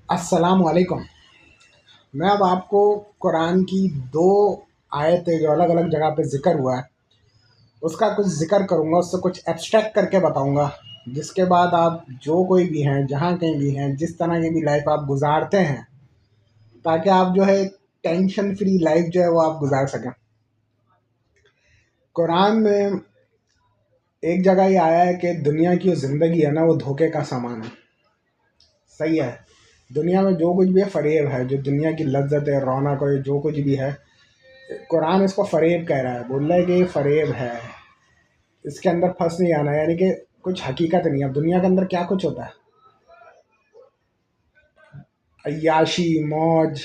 अस्सलाम वालेकुम। मैं अब आपको कुरान की दो आयतें जो अलग अलग जगह पे ज़िक्र हुआ है उसका कुछ ज़िक्र करूँगा, उससे कुछ एब्स्ट्रैक्ट करके बताऊँगा, जिसके बाद आप जो कोई भी हैं, जहाँ कहीं भी हैं, जिस तरह की भी लाइफ आप गुजारते हैं, ताकि आप जो है टेंशन फ्री लाइफ जो है वो आप गुजार सकें। कुरान में एक जगह ये आया है कि दुनिया की जो ज़िंदगी है ना वो धोखे का सामान है। सही है। दुनिया में जो कुछ भी है फ़रेब है, जो दुनिया की लज्जत है, रौनक है, जो कुछ भी है, कुरान इसको फ़रेब कह रहा है, बोल रहा है कि ये फ़रेब है, इसके अंदर फंस नहीं आना, यानी कि कुछ हकीकत नहीं है। अब दुनिया के अंदर क्या कुछ होता है, अय्याशी, मौज,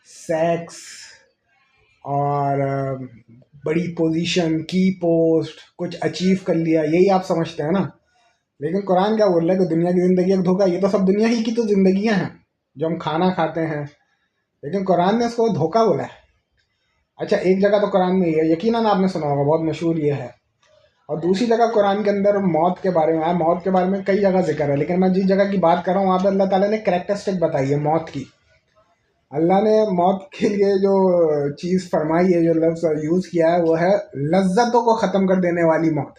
सेक्स और बड़ी पोजीशन, की पोस्ट, कुछ अचीव कर लिया, यही आप समझते हैं ना। लेकिन कुरान क्या बोल रहा है कि दुनिया की ज़िंदगी एक धोखा। ये तो सब दुनिया ही की तो ज़िंदगियां हैं जो हम खाना खाते हैं, लेकिन कुरान ने इसको धोखा बोला है। अच्छा, एक जगह तो कुरान में ये यकीनन आपने सुना होगा, बहुत मशहूर ये है। और दूसरी जगह कुरान के अंदर मौत के बारे में आया। मौत के बारे में कई जगह जिक्र है, लेकिन मैं जिस जगह की बात कर रहा हूँ वहाँ पे अल्लाह ताला ने करेक्टरिस्टिक बताई है मौत की। अल्लाह ने मौत के लिए जो चीज़ फरमाई है, जो लफ्ज़ यूज़ किया है, वो है लज्जतों को ख़त्म कर देने वाली मौत।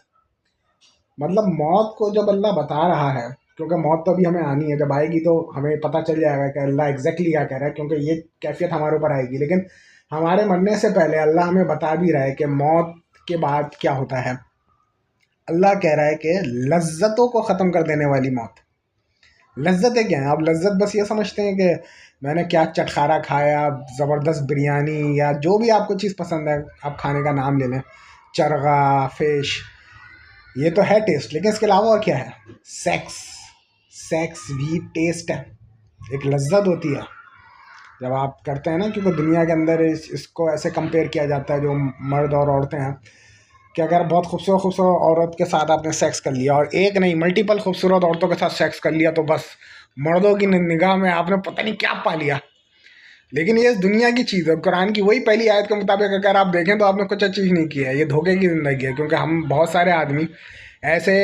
मतलब मौत को जब अल्लाह बता रहा है, क्योंकि मौत तो अभी हमें आनी है, जब आएगी तो हमें पता चल जाएगा कि अल्लाह एग्जैक्टली क्या कह रहा है, क्योंकि ये कैफियत हमारे ऊपर आएगी। लेकिन हमारे मरने से पहले अल्लाह हमें बता भी रहा है कि मौत के बाद क्या होता है। अल्लाह कह रहा है कि लज्जतों को ख़त्म कर देने वाली मौत। लज्जतें क्या हैं? आप लज्जत बस ये समझते हैं कि मैंने क्या चटखारा खाया, ज़बरदस्त बिरयानी, या जो भी आपको चीज़ पसंद है आप खाने का नाम ले लें, चरगा, फिश, ये तो है टेस्ट, लेकिन इसके अलावा और क्या है? सेक्स। सेक्स भी टेस्ट है, एक लज्जत होती है जब आप करते हैं ना, क्योंकि दुनिया के अंदर इसको ऐसे कंपेयर किया जाता है, जो मर्द और औरतें हैं, कि अगर बहुत खूबसूरत खूबसूरत औरत के साथ आपने सेक्स कर लिया, और एक नहीं मल्टीपल खूबसूरत औरतों के साथ सेक्स कर लिया, तो बस मर्दों की निगाह में आपने पता नहीं क्या पा लिया। लेकिन ये दुनिया की चीज़ है। कुरान की वही पहली आयत के मुताबिक अगर आप देखें तो आपने कुछ अचीव नहीं किया है, ये धोखे की ज़िंदगी है। क्योंकि हम बहुत सारे आदमी ऐसे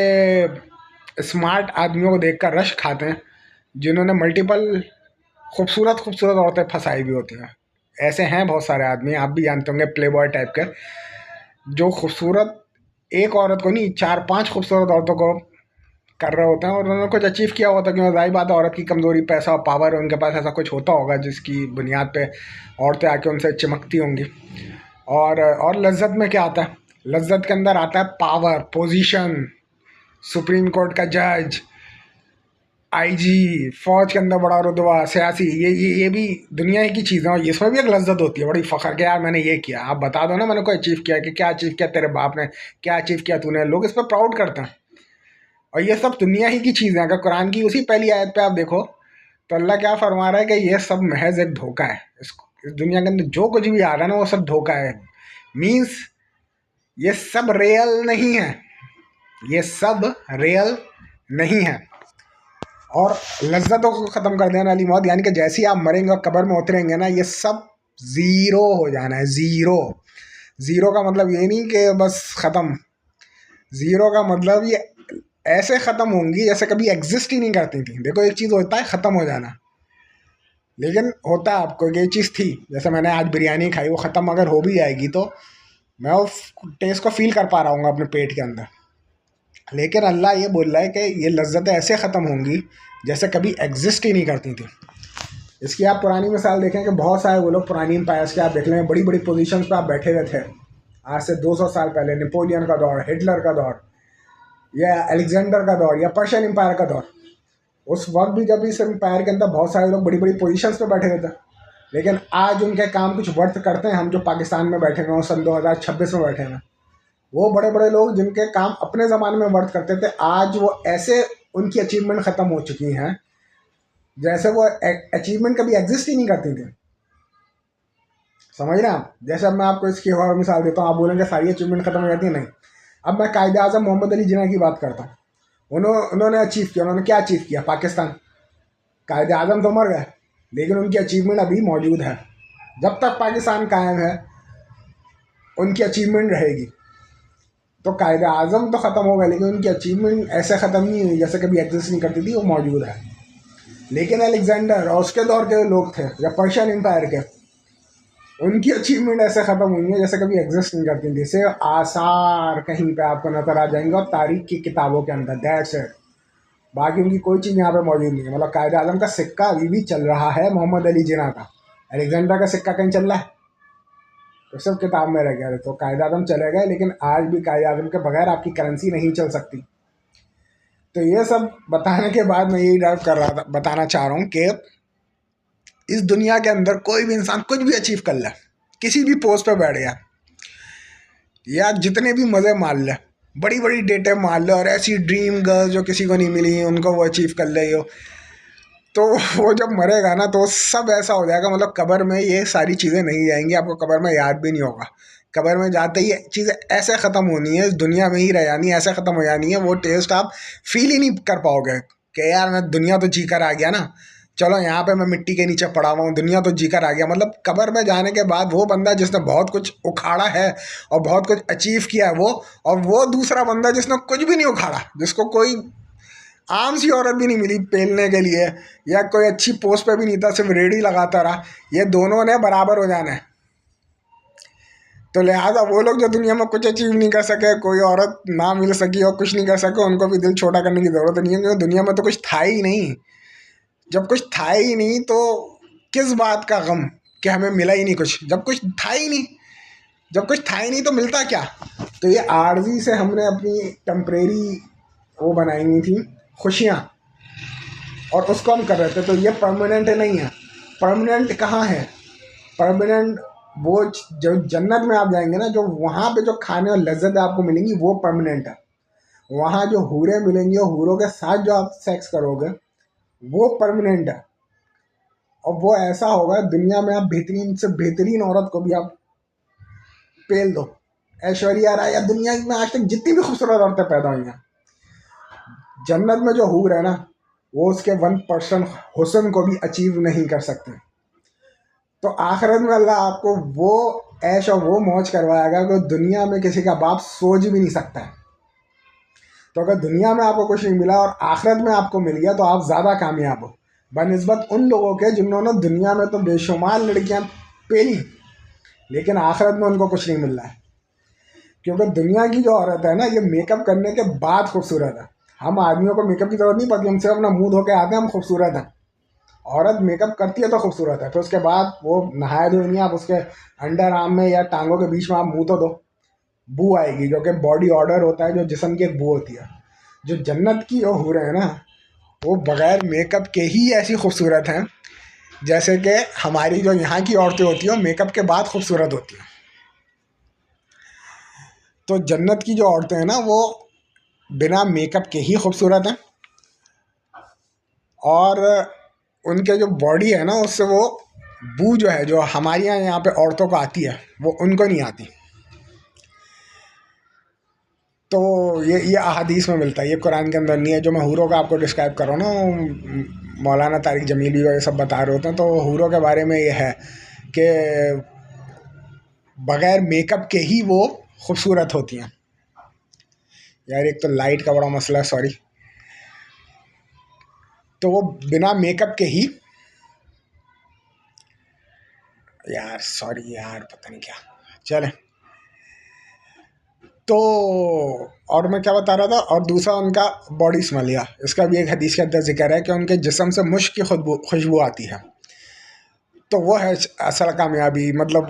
स्मार्ट आदमियों को देखकर रश खाते हैं जिन्होंने मल्टीपल खूबसूरत खूबसूरत औरतें फंसाई भी होती हैं। ऐसे हैं बहुत सारे आदमी, आप भी जानते होंगे, प्ले बॉय टाइप के, जो खूबसूरत एक औरत को नहीं, चार पांच खूबसूरत औरतों को कर रहे होते हैं, और उन्होंने कुछ अचीव किया होता है। क्योंकि जाहिर बात है, औरत की कमज़ोरी पैसा और पावर है, उनके पास ऐसा कुछ होता होगा जिसकी बुनियाद पे औरतें आके उनसे चिमकती होंगी। और लज्जत में क्या आता है? लज्जत के अंदर आता है पावर, पोजीशन, सुप्रीम कोर्ट का जज, आईजी, फौज के अंदर बड़ा रुतबा, सियासी, ये भी दुनिया की चीज़ें, और इसमें भी एक लज्जत होती है, बड़ी फ़ख्र के यार मैंने ये किया। आप बता दो ना मैंने कोई अचीव किया, कि क्या अचीव किया तेरे बाप ने, क्या अचीव किया तूने, लोग इस पर प्राउड करते हैं। और ये सब दुनिया ही की चीज़ें। अगर कुरान की उसी पहली आयत पे आप देखो तो अल्लाह क्या फरमा रहा है कि ये सब महज एक धोखा है। इस दुनिया के अंदर जो कुछ भी आ रहा है ना वो सब धोखा है। मीन्स ये सब रियल नहीं है, ये सब रियल नहीं है। और लज्जतों को ख़त्म कर देने वाली मौत, यानी कि जैसे ही आप मरेंगे और कब्र में उतरेंगे ना, ये सब ज़ीरो हो जाना है। ज़ीरो। ज़ीरो का मतलब ये नहीं कि बस ख़त्म। ज़ीरो का मतलब ये ऐसे ख़त्म होंगी जैसे कभी एग्जिस्ट ही नहीं करती थी। देखो, एक चीज़ होता है ख़त्म हो जाना, लेकिन होता है आपको ये चीज़ थी, जैसे मैंने आज बिरयानी खाई, वो ख़त्म अगर हो भी जाएगी तो मैं उस टेस्ट को फील कर पा रहा हूँ अपने पेट के अंदर। लेकिन अल्लाह ये बोल रहा है कि ये लज्जतें ऐसे ख़त्म होंगी जैसे कभी एग्जिस्ट ही नहीं करती थी। इसकी आप पुरानी मिसाल देखें कि बहुत सारे वो लोग पुरानी एम्पायर्स के आप देख लें, बड़ी बड़ी पोजीशंस पे आप बैठे हुए थे आज से 200 साल पहले, नेपोलियन का दौर, हिटलर का दौर, या अलेक्जेंडर का दौर, या पर्शियन एम्पायर का दौर। उस वक्त भी जब इस एम्पायर के अंदर बहुत सारे लोग बड़ी बड़ी पोजीशंस पे बैठे हुए थे, लेकिन आज उनके काम कुछ वर्थ करते हैं। हम जो पाकिस्तान में बैठे हुए हैं सन 2026 में बैठे हैं, वो बड़े बड़े लोग जिनके काम अपने ज़माने में वर्थ करते थे, आज वो ऐसे उनकी अचीवमेंट ख़त्म हो चुकी हैं जैसे वो अचीवमेंट कभी एग्जिस्ट ही नहीं करती थी। समझ रहे हैं आप? जैसे अब मैं आपको इसकी और मिसाल देता हूँ, आप बोलेंगे सारी अचीवमेंट खत्म हो जाती है, नहीं। अब मैं कायदे आज़म मोहम्मद अली जिन्ना की बात करता हूँ। उन्होंने अचीव किया। उन्होंने क्या अचीव किया? पाकिस्तान। कायदे आज़म तो मर गए, लेकिन उनकी अचीवमेंट अभी मौजूद है। जब तक पाकिस्तान कायम है उनकी अचीवमेंट रहेगी। तो कायदे आज़म तो ख़त्म हो गए, लेकिन उनकी अचीवमेंट ऐसे ख़त्म नहीं हुई जैसे कभी एग्जिस्ट नहीं करती थी, वो मौजूद है। लेकिन अलेक्जेंडर और उसके दौर के लोग थे या पर्शियन एम्पायर के, उनकी अचीवमेंट ऐसे ख़त्म हुई है जैसे कभी एग्जिस्ट नहीं करती थी। सिर्फ आसार कहीं पे आपको नजर आ जाएंगे और तारीख की किताबों के अंदर, दैट्स इट। बाकी उनकी कोई चीज़ यहाँ पे मौजूद नहीं है। मतलब कायद आज़म का सिक्का अभी भी चल रहा है, मोहम्मद अली जिना का। अलेक्जेंडर का सिक्का कहीं चल रहा है? तो सब किताब में रह गया। तो कायद आज़म चले गए, लेकिन आज भी कायद आज़म के बगैर आपकी करेंसी नहीं चल सकती। तो ये सब बताने के बाद मैं यही ड्राइव कर रहा था, बताना चाह रहा हूँ कि इस दुनिया के अंदर कोई भी इंसान कुछ भी अचीव कर ले, किसी भी पोस्ट पे बैठ गया या जितने भी मज़े मार ले, बड़ी बड़ी डेटें मार ले, और ऐसी ड्रीम गर्ल जो किसी को नहीं मिली उनको वो अचीव कर ले हो, तो वो जब मरेगा ना तो सब ऐसा हो जाएगा। मतलब कब्र में ये सारी चीज़ें नहीं जाएंगी, आपको कब्र में याद भी नहीं होगा। कब्र में जाते ही चीज़ें ऐसे ख़त्म होनी है, इस दुनिया में ही रह जानी है, ऐसे ख़त्म हो जानी है, वो टेस्ट आप फील ही नहीं कर पाओगे कि यार मैं दुनिया तो जी कर आ गया ना, चलो यहाँ पे मैं मिट्टी के नीचे पड़ा हुआ हूँ, दुनिया तो जी कर आ गया। मतलब कब्र में जाने के बाद वो बंदा जिसने बहुत कुछ उखाड़ा है और बहुत कुछ अचीव किया है वो, और वो दूसरा बंदा जिसने कुछ भी नहीं उखाड़ा, जिसको कोई आम सी औरत भी नहीं मिली पेलने के लिए, या कोई अच्छी पोस्ट पे भी नहीं था, सिर्फ रेडी लगाता रहा, ये दोनों ने बराबर हो जाना है। तो लिहाजा वो लोग जो दुनिया में कुछ अचीव नहीं कर सके, कोई औरत ना मिल सकी और कुछ नहीं कर सके, उनको भी दिल छोटा करने की ज़रूरत नहीं है, क्योंकि दुनिया में तो कुछ था ही नहीं। जब कुछ था ही नहीं तो किस बात का गम कि हमें मिला ही नहीं कुछ, जब कुछ था ही नहीं। जब कुछ था ही नहीं तो मिलता क्या? तो ये आर्जी से हमने अपनी टेम्परेरी वो बनाई हुई थी खुशियाँ, और उसको हम कर रहे थे। तो ये परमानेंट नहीं है। परमानेंट कहाँ है? परमानेंट वो जो जन्नत में आप जाएंगे ना, जो वहाँ पे जो खाने और लज्जत आपको मिलेंगी वो परमानेंट है। वहाँ जो हूरें मिलेंगी और हूरों के साथ जो आप सेक्स करोगे वो परमानेंट है। और वो ऐसा होगा, दुनिया में आप बेहतरीन से बेहतरीन औरत को भी आप पेल दो, ऐश्वर्या राय या दुनिया में आज तक जितनी भी खूबसूरत औरतें पैदा हुई हैं, जन्नत में जो हूर है ना, वो उसके 1% हुस्न को भी अचीव नहीं कर सकते। तो आखिरत में अल्लाह आपको वो ऐश और वो मौज करवाएगा कि दुनिया में किसी का बाप सोच भी नहीं सकता है। तो अगर दुनिया में आपको कुछ नहीं मिला और आखिरत में आपको मिल गया, तो आप ज़्यादा कामयाब हो बनिस्बत उन लोगों के जिन्होंने दुनिया में तो बेशुमार लड़कियां पेली, लेकिन आखिरत में उनको कुछ नहीं मिल रहा है। क्योंकि दुनिया की जो औरत है ना, ये मेकअप करने के बाद खूबसूरत है। हम आदमियों को मेकअप की ज़रूरत नहीं पड़ती, हम सिर्फ अपना मुँह धो के आते हैं, हम खूबसूरत हैं। औरत मेकअप करती है तो खूबसूरत है, फिर उसके बाद वो नहाए धोए नहीं, आप उसके अंडर आर्म में या टांगों के बीच में आप मुँह तो दो, बू आएगी, जो कि बॉडी ऑर्डर होता है, जो जिस्म की एक बू होती है। जो जन्नत की वो हो रहे हैं ना, वो बग़ैर मेकअप के ही ऐसी खूबसूरत हैं जैसे कि हमारी जो यहाँ की औरतें होती हैं मेकअप के बाद खूबसूरत होती हैं। तो जन्नत की जो औरतें हैं ना, वो बिना मेकअप के ही खूबसूरत हैं, और उनके जो बॉडी है ना, उससे वो बू जो है, जो हमारे यहाँ पे औरतों को आती है, वो उनको नहीं आती। तो ये अहादीस में मिलता है, ये कुरान के अंदर नहीं है। जो मैं हूरों का आपको डिस्क्राइब कर रहा हूँ ना, मौलाना तारिक जमीली ये सब बता रहे होते हैं, तो हूरों के बारे में ये है कि बग़ैर मेकअप के ही वो खूबसूरत होती हैं। यार एक तो लाइट का बड़ा मसला है, सॉरी। तो वो बिना मेकअप के ही, यार सॉरी यार, पता नहीं क्या, चले। तो और मैं क्या बता रहा था, और दूसरा उनका बॉडी स्मेल, इसका भी एक हदीस के अंदर जिक्र है कि उनके जिस्म से मुश्क की खुशबू आती है। तो वो है असल कामयाबी। मतलब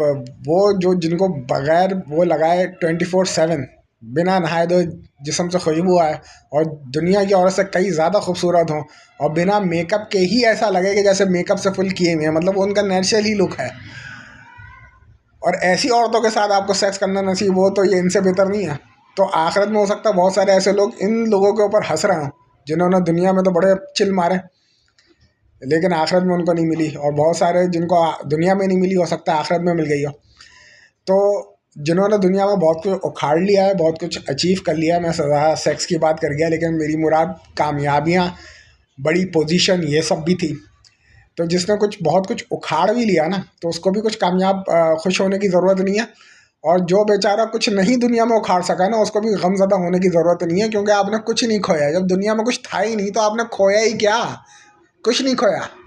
वो जो जिनको बग़ैर वो लगाए 24/7 बिना नहाए धोए जिस्म से खुशबू आए, और दुनिया की औरत से कई ज़्यादा खूबसूरत हों, और बिना मेकअप के ही ऐसा लगे कि जैसे मेकअप से फुल किए हुए हैं, मतलब वो उनका नेचुरल ही लुक है। और ऐसी औरतों के साथ आपको सेक्स करना नसीब हो तो ये इनसे बेहतर नहीं है। तो आखिरत में हो सकता है बहुत सारे ऐसे लोग इन लोगों के ऊपर हंस रहे हों जिन्होंने दुनिया में तो बड़े चिल मारे, लेकिन आखिरत में उनको नहीं मिली, और बहुत सारे जिनको दुनिया में नहीं मिली हो सकता है आखिरत में मिल गई हो। तो जिन्होंने दुनिया में बहुत कुछ उखाड़ लिया है, बहुत कुछ अचीव कर लिया है, मैं सदा सेक्स की बात कर गया, लेकिन मेरी मुराद कामयाबियाँ, बड़ी पोजीशन, ये सब भी थी। तो जिसने कुछ बहुत कुछ उखाड़ भी लिया ना, तो उसको भी कुछ कामयाब खुश होने की ज़रूरत नहीं है। और जो बेचारा कुछ नहीं दुनिया में उखाड़ सका ना, उसको भी गमज़दा होने की ज़रूरत नहीं है, क्योंकि आपने कुछ नहीं खोया। जब दुनिया में कुछ था ही नहीं तो आपने खोया ही क्या? कुछ नहीं खोया।